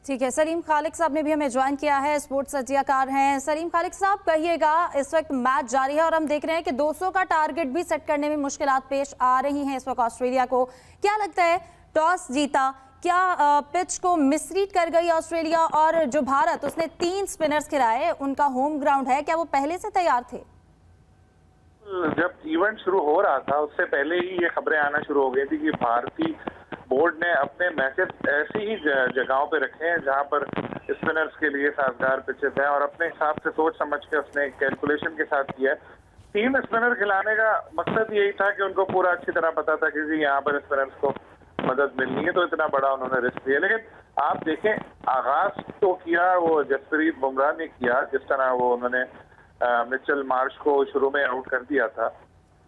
ठीक है, सलीम खालिक साहब ने भी हमें ज्वाइन किया है, स्पोर्ट्स सज्जाकार हैं। सलीम खालिक साहब, कहिएगा, इस वक्त मैच जारी है और हम देख रहे हैं कि 200 का टारगेट भी सेट करने में मुश्किलात पेश आ रही हैं इस वक्त ऑस्ट्रेलिया को। क्या लगता है, टॉस जीता, क्या पिच को मिसरीड कर गई ऑस्ट्रेलिया? और जो भारत, उसने 3 स्पिनर्स खिलाए, उनका होम ग्राउंड है, क्या वो पहले से तैयार थे? जब इवेंट शुरू हो रहा था उससे पहले ही ये खबरें आना शुरू हो गई थी कि भारतीय बोर्ड ने अपने मैचेस ऐसी ही जगहों पे रखे हैं जहां पर स्पिनर्स के लिए साजगार पिचेस हैं, और अपने हिसाब से सोच समझ के उसने कैलकुलेशन के साथ किया। 3 स्पिनर खिलाने का मकसद यही था कि उनको पूरा अच्छी तरह पता था कि जी यहाँ पर स्पिनर्स को मदद मिलनी है, तो इतना बड़ा उन्होंने रिस्क लिया। लेकिन आप देखें, आगाज तो किया वो जसप्रीत बुमराह ने किया, जिस तरह वो उन्होंने मिचेल मार्श को शुरू में आउट कर दिया था,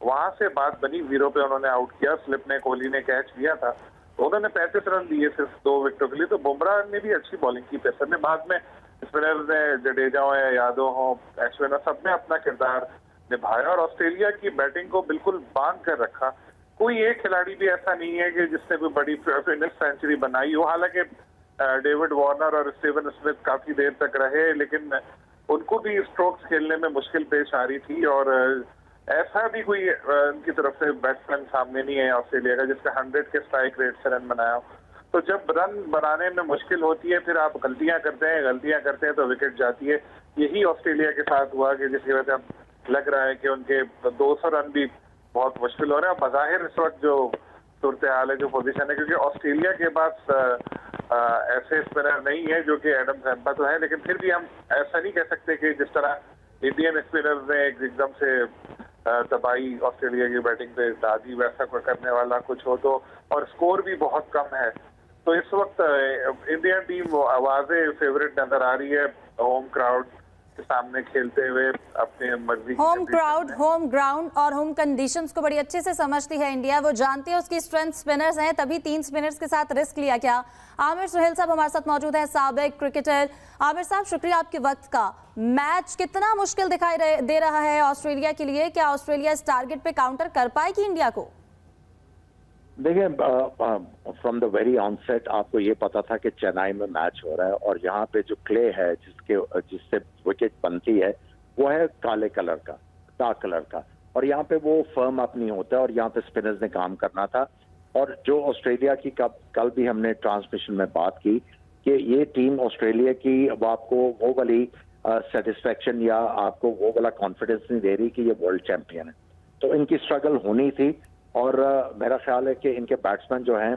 वहां से बात बनी, 0 पे उन्होंने आउट किया, स्लिप ने कोहली ने कैच लिया था, तो उन्होंने 35 रन दिए सिर्फ 2 विकेटों के लिए। तो बुमराह ने भी अच्छी बॉलिंग की, पेसर ने, बाद में स्पिनर ने, जडेजा हो या यादव हो, अश्विन हो, सबने अपना किरदार निभाया और ऑस्ट्रेलिया की बैटिंग को बिल्कुल बांध कर रखा। कोई एक खिलाड़ी भी ऐसा नहीं है कि जिसने कोई बड़ी फिनिश सेंचुरी बनाई हो। हालांकि डेविड वार्नर और स्टीवन स्मिथ काफी देर तक रहे, लेकिन उनको भी स्ट्रोक्स खेलने में मुश्किल पेश आ रही थी, और ऐसा भी कोई उनकी तरफ से बैट्समैन सामने नहीं है ऑस्ट्रेलिया का जिसका 100 के स्ट्राइक रेट से रन बनाया हो। तो जब रन बनाने में मुश्किल होती है, फिर आप गलतियां करते हैं तो विकेट जाती है। यही ऑस्ट्रेलिया के साथ हुआ कि जिसकी वजह से लग रहा है कि उनके 200 रन भी बहुत मुश्किल हो रहे हैं। बज़ाहिर इस वक्त जो सूरत हाल है, जो पोजीशन है, क्योंकि ऑस्ट्रेलिया के पास ऐसे स्पिनर नहीं है जो कि एडम जैम्पा तो है, लेकिन फिर भी हम ऐसा नहीं कह सकते कि जिस तरह इंडियन स्पिनर ने एकदम से तबाही ऑस्ट्रेलिया की बैटिंग पे दादी, वैसा कोई करने वाला कुछ हो तो, और स्कोर भी बहुत कम है। तो इस वक्त इंडियन टीम आवाजें फेवरेट नजर आ रही है, होम क्राउड के सामने खेलते हुए अपने मर्जी। होम क्राउड, होम ग्राउंड और होम कंडीशंस को बड़ी अच्छे से समझती है इंडिया। वो जानती है उसकी स्ट्रेंथ स्पिनर्स हैं, तभी 3 स्पिनर्स के साथ रिस्क लिया। क्या आमिर सुहेल साहब हमारे साथ मौजूद हैं, साबिक क्रिकेटर। आमिर साहब, शुक्रिया आपके वक्त का। मैच कितना मुश्किल दिखाई दे रहा है ऑस्ट्रेलिया के लिए? क्या ऑस्ट्रेलिया इस टारगेट पे काउंटर कर पाएगी इंडिया को? देखिए, फ्रॉम द वेरी ऑनसेट आपको ये पता था कि चेन्नई में मैच हो रहा है, और यहाँ पे जो क्ले है जिससे विकेट बनती है वो है काले कलर का, डार्क कलर का, और यहाँ पे वो फर्म अप नहीं होता है, और यहाँ पे स्पिनर्स ने काम करना था। और जो ऑस्ट्रेलिया की कल भी हमने ट्रांसमिशन में बात की कि ये टीम ऑस्ट्रेलिया की वो आपको वो वाली सेटिस्फेक्शन या आपको वो वाला कॉन्फिडेंस नहीं दे रही कि ये वर्ल्ड चैंपियन है। तो इनकी स्ट्रगल होनी थी, और मेरा ख्याल है कि इनके बैट्समैन जो हैं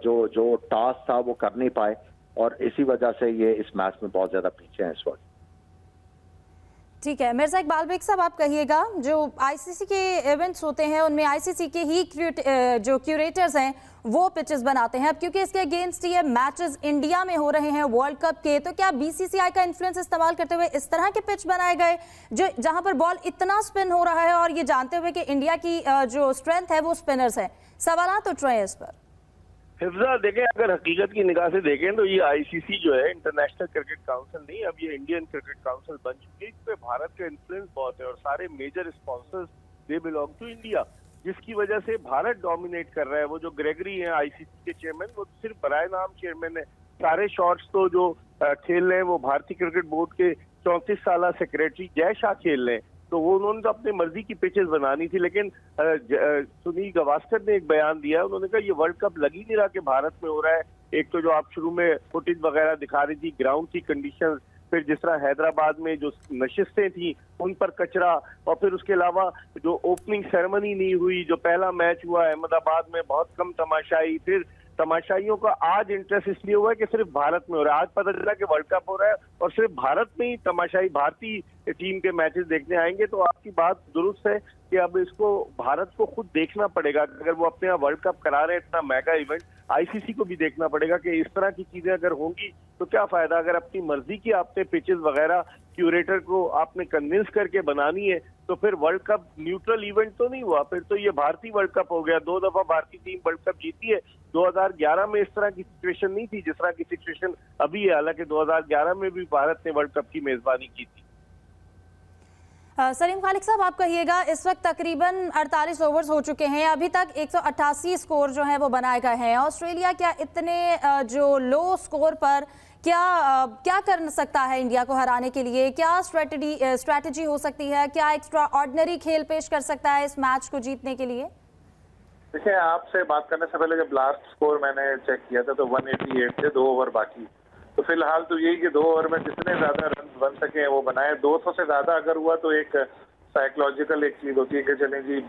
जो टास्क था वो कर नहीं पाए, और इसी वजह से ये इस मैच में बहुत ज्यादा पीछे हैं इस वक्त। ठीक है, मिर्जा इकबाल बेग साहब, आप कहिएगा, जो आईसीसी के इवेंट्स होते हैं उनमें आईसीसी के ही जो क्यूरेटर्स हैं वो पिचेस बनाते हैं। अब क्योंकि इसके अगेंस्ट ये मैचेस इंडिया में हो रहे हैं वर्ल्ड कप के, तो क्या बीसीसीआई का इन्फ्लुएंस इस्तेमाल करते हुए इस तरह के पिच बनाए गए जो जहां पर बॉल इतना स्पिन हो रहा है, और ये जानते हुए कि इंडिया की जो स्ट्रेंथ है वो स्पिनर्स है? सवाल उठ रहे हैं इस पर। हिफ्जा, देखें, अगर हकीकत की निगाह से देखें तो ये आईसीसी जो है, इंटरनेशनल क्रिकेट काउंसिल नहीं, अब ये इंडियन क्रिकेट काउंसिल बन चुकी है। इस पे भारत का इन्फ्लुएंस बहुत है, और सारे major sponsors they belong to India, जिसकी वजह से भारत डोमिनेट कर रहा है। वो जो ग्रेगरी हैं आईसीसी के चेयरमैन, वो सिर्फ बराए नाम चेयरमैन है। सारे शॉट्स तो जो खेल रहे हैं वो भारतीय क्रिकेट बोर्ड के 34 साल सेक्रेटरी जय शाह खेल रहे हैं। तो वो उन्होंने तो अपनी मर्जी की पिचेस बनानी थी, लेकिन सुनील गावस्कर ने एक बयान दिया, उन्होंने कहा ये वर्ल्ड कप लग ही नहीं रहा कि भारत में हो रहा है। एक तो जो आप शुरू में फुटेज वगैरह दिखा रही थी, ग्राउंड की कंडीशन, फिर जिस तरह हैदराबाद में जो नशिस्तें थी उन पर कचरा, और फिर उसके अलावा जो ओपनिंग सेरेमनी नहीं हुई, जो पहला मैच हुआ अहमदाबाद में, बहुत कम तमाशाई। फिर तमाशाइयों का आज इंटरेस्ट इसलिए हुआ है कि सिर्फ भारत में हो रहा है। आज पता चला कि वर्ल्ड कप हो रहा है और सिर्फ भारत में ही तमाशाई भारतीय टीम के मैचेस देखने आएंगे। तो आपकी बात दुरुस्त है कि अब इसको भारत को खुद देखना पड़ेगा। अगर वो अपने यहाँ वर्ल्ड कप करा रहे हैं, इतना मेगा इवेंट, आईसीसी को भी देखना पड़ेगा कि इस तरह की चीजें अगर होंगी तो क्या फायदा। अगर अपनी मर्जी की आपने पिचेस वगैरह क्यूरेटर को आपने कन्विंस करके बनानी है, तो फिर वर्ल्ड कप न्यूट्रल इवेंट तो नहीं हुआ, फिर तो ये भारतीय वर्ल्ड कप हो गया। 2 दफा भारतीय टीम वर्ल्ड कप जीती है। 2011 में इस तरह की सिचुएशन नहीं थी जिस तरह की सिचुएशन अभी है। हालांकि 2011 में भी भारत ने वर्ल्ड कप की मेजबानी की थी। सलीम खालिक साहब, आप कहिएगा, इस वक्त तकरीबन 48 ओवर्स हो चुके हैं, अभी तक 188 स्कोर जो है वो बनाए गए हैं। ऑस्ट्रेलिया क्या इतने जो लो स्कोर पर क्या कर सकता है इंडिया को हराने के लिए? क्या स्ट्रेटजी हो सकती है? क्या एक्स्ट्रा ऑर्डिनरी खेल पेश कर सकता है इस मैच को जीतने के लिए? देखिए, आपसे बात करने से पहले जब लास्ट स्कोर मैंने चेक किया था तो 188 थे, 2 ओवर बाकी। तो फिलहाल तो यही कि 2 ओवर में जितने ज्यादा रन बन सके वो बनाए। 200 से ज्यादा अगर हुआ तो एक साइकोलॉजिकल एक चीज होती है कि चलें जी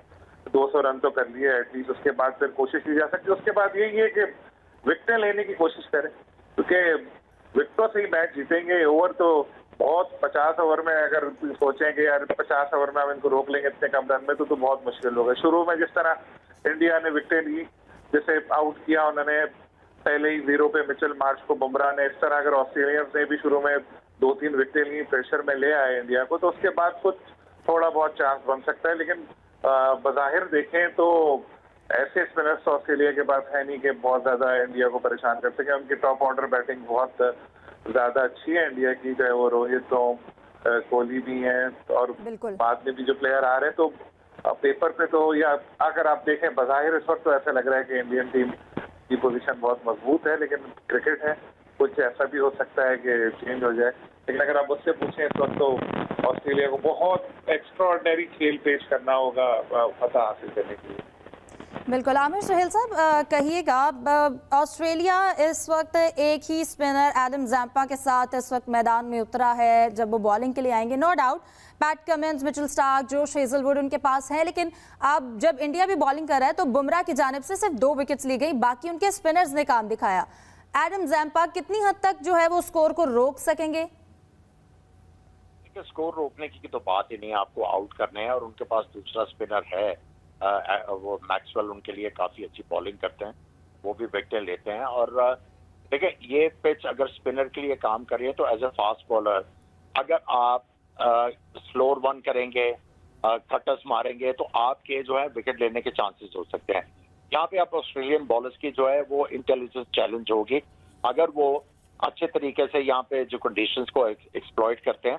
200 रन तो कर लिए एटलीस्ट, उसके बाद फिर कोशिश की जा सकती है। उसके बाद यही है कि विकेटें लेने की कोशिश करें, क्योंकि विकेटों से ही मैच जीतेंगे। ओवर तो बहुत 50 ओवर में अगर सोचेंगे यार 50 ओवर में हम इनको रोक लेंगे इतने कम रन में तो बहुत मुश्किल होगा। शुरू में जिस तरह इंडिया ने विकेटें ली, जैसे आउट किया उन्होंने पहले ही 0 पे मिचेल मार्श को, बुमराह ने, इस तरह अगर ऑस्ट्रेलियंस ने भी शुरू में 2-3 विकेटें ली, प्रेशर में ले आए इंडिया को, तो उसके बाद कुछ थोड़ा बहुत चांस बन सकता है। लेकिन बज़ाहिर देखें तो ऐसे स्पिनर्स ऑस्ट्रेलिया के पास है नहीं कि बहुत ज्यादा इंडिया को परेशान कर सके। उनकी टॉप ऑर्डर बैटिंग बहुत ज्यादा अच्छी है इंडिया की, चाहे वो रोहित हो, कोहली भी हैं, और बाद में भी जो प्लेयर आ रहे हैं। तो पेपर पे तो, या अगर आप देखें बज़ाहिर इस वक्त तो ऐसा लग रहा है कि इंडियन टीम की पोजीशन बहुत मजबूत है, लेकिन क्रिकेट है, कुछ ऐसा भी हो सकता है कि चेंज हो जाए। लेकिन अगर आप मुझसे पूछें इस वक्त तो ऑस्ट्रेलिया को बहुत एक्स्ट्राऑर्डिनरी खेल पेश करना होगा फतह हासिल करने के लिए। बिल्कुल। आमिर सुहेल साहब, कहिएगा, ऑस्ट्रेलिया इस वक्त एक ही स्पिनर एडम जैम्पा के साथ इस वक्त मैदान में उतरा है जब वो बॉलिंग के लिए आएंगे। No doubt Pat Cummins, Mitchell Starc, Josh Hazlewood उनके पास है, लेकिन अब जब इंडिया भी बॉलिंग कर रहा है तो बुमराह की जानिब से सिर्फ 2 विकेट्स ली गई, बाकी उनके स्पिनर्स ने काम दिखाया। एडम जैम्पा कितनी हद तक जो है वो स्कोर को रोक सकेंगे? स्कोर रोकने की तो बात ही नहीं, आपको आउट करने हैं, और उनके पास दूसरा स्पिनर है, वो मैक्सवेल, उनके लिए काफी अच्छी बॉलिंग करते हैं, वो भी विकेटें लेते हैं। और देखिए, ये पिच अगर स्पिनर के लिए काम कर रही है तो एज ए फास्ट बॉलर अगर आप स्लोअर वन करेंगे, कटर्स मारेंगे, तो आपके जो है विकेट लेने के चांसेस हो सकते हैं। यहाँ पे आप ऑस्ट्रेलियन बॉलर्स की जो है वो इंटेलिजेंस चैलेंज होगी। अगर वो अच्छे तरीके से यहाँ पे जो कंडीशंस को एक्सप्लॉइट करते हैं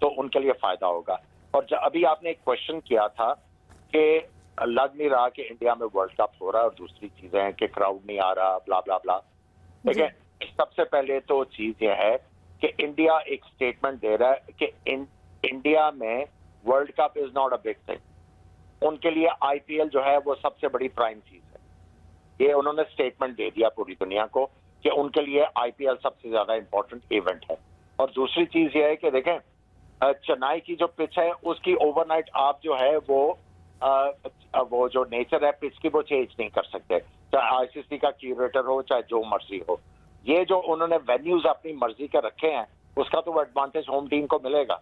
तो उनके लिए फायदा होगा। और अभी आपने एक क्वेश्चन किया था कि लग नहीं रहा कि इंडिया में वर्ल्ड कप हो रहा है, और दूसरी चीजें हैं कि क्राउड नहीं आ रहा, ब्ला ब्ला ब्ला। देखिए, सबसे पहले तो चीज यह है कि इंडिया एक स्टेटमेंट दे रहा है कि इंडिया में world cup is not a big thing. उनके लिए आईपीएल जो है वो सबसे बड़ी प्राइम चीज है। ये उन्होंने स्टेटमेंट दे दिया पूरी दुनिया को कि उनके लिए आईपीएल सबसे ज्यादा इंपॉर्टेंट इवेंट है। और दूसरी चीज ये है कि देखें, चेन्नई की जो पिच है उसकी ओवरनाइट आप जो है वो जो नेचर है पिच की वो चेंज नहीं कर सकते, चाहे आईसीसी का क्यूरेटर हो चाहे जो मर्जी हो। ये जो उन्होंने वेन्यूज अपनी मर्जी के रखे हैं उसका तो एडवांटेज होम टीम को मिलेगा।